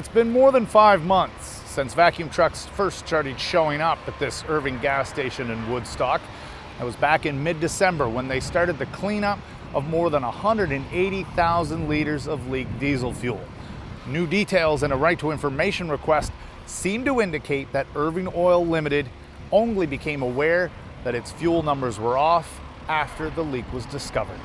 It's been more than 5 months since vacuum trucks first started showing up at this Irving gas station in Woodstock. That was back in mid-December when they started the cleanup of more than 180,000 liters of leaked diesel fuel. New details and a right to information request seem to indicate that Irving Oil Limited only became aware that its fuel numbers were off after the leak was discovered.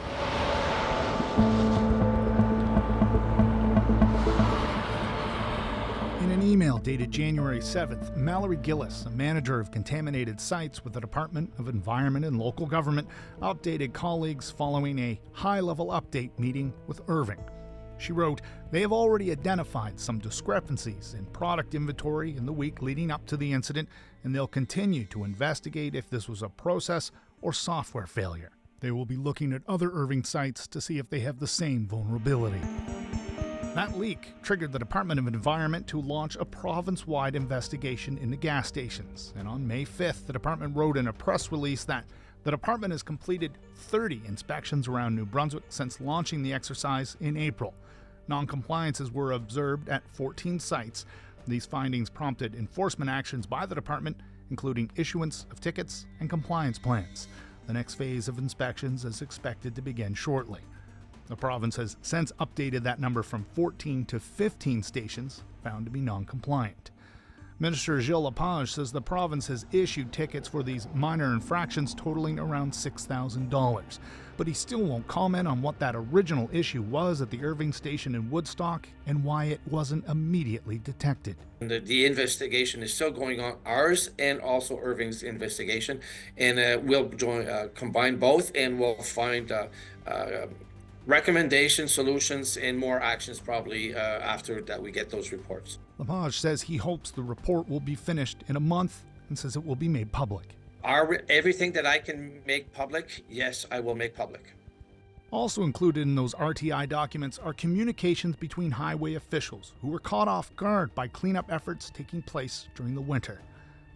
In an email dated January 7th, Mallory Gillis, a manager of contaminated sites with the Department of Environment and Local Government, updated colleagues following a high-level update meeting with Irving. She wrote, "They have already identified some discrepancies in product inventory in the week leading up to the incident, and they'll continue to investigate if this was a process or software failure. They will be looking at other Irving sites to see if they have the same vulnerability." That leak triggered the Department of Environment to launch a province-wide investigation into gas stations. And on May 5th, the department wrote in a press release that the department has completed 30 inspections around New Brunswick since launching the exercise in April. Non-compliances were observed at 14 sites. These findings prompted enforcement actions by the department, including issuance of tickets and compliance plans. The next phase of inspections is expected to begin shortly. The province has since updated that number from 14 to 15 stations found to be non-compliant. Minister Gilles Lepage says the province has issued tickets for these minor infractions totaling around $6,000, but he still won't comment on what that original issue was at the Irving station in Woodstock and why it wasn't immediately detected. The investigation is still going on, ours and also Irving's investigation, and we'll combine both, and we'll find recommendations, solutions, and more actions probably after that we get those reports. Lepage says he hopes the report will be finished in a month and says it will be made public. Everything that I can make public, yes, I will make public. Also included in those RTI documents are communications between highway officials who were caught off guard by cleanup efforts taking place during the winter.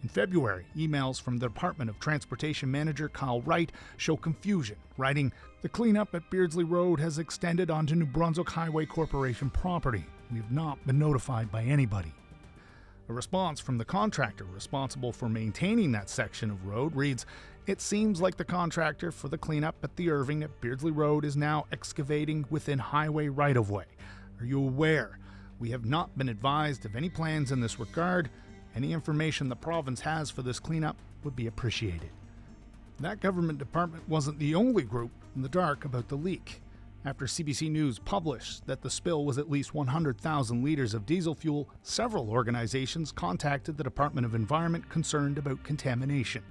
In February, emails from the Department of Transportation Manager Kyle Wright show confusion, writing, "The cleanup at Beardsley Road has extended onto New Brunswick Highway Corporation property. We have not been notified by anybody." A response from the contractor responsible for maintaining that section of road reads, "It seems like the contractor for the cleanup at the Irving at Beardsley Road is now excavating within highway right-of-way. Are you aware? We have not been advised of any plans in this regard. Any information the province has for this cleanup would be appreciated." That government department wasn't the only group in the dark about the leak. After CBC News published that the spill was at least 100,000 liters of diesel fuel, several organizations contacted the Department of Environment concerned about contamination.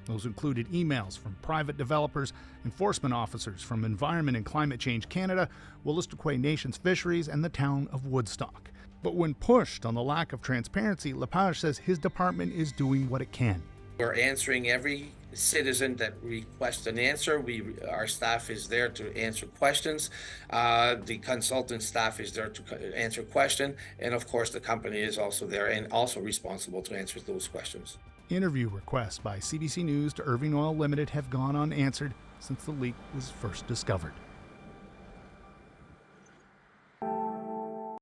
Those included emails from private developers, enforcement officers from Environment and Climate Change Canada, Woodstock Nations Fisheries, and the town of Woodstock. But when pushed on the lack of transparency, Lepage says his department is doing what it can. We're answering every citizen that requests an answer. Our staff is there to answer questions. The consultant staff is there to answer questions. And of course, the company is also there and also responsible to answer those questions. Interview requests by CBC News to Irving Oil Limited have gone unanswered since the leak was first discovered.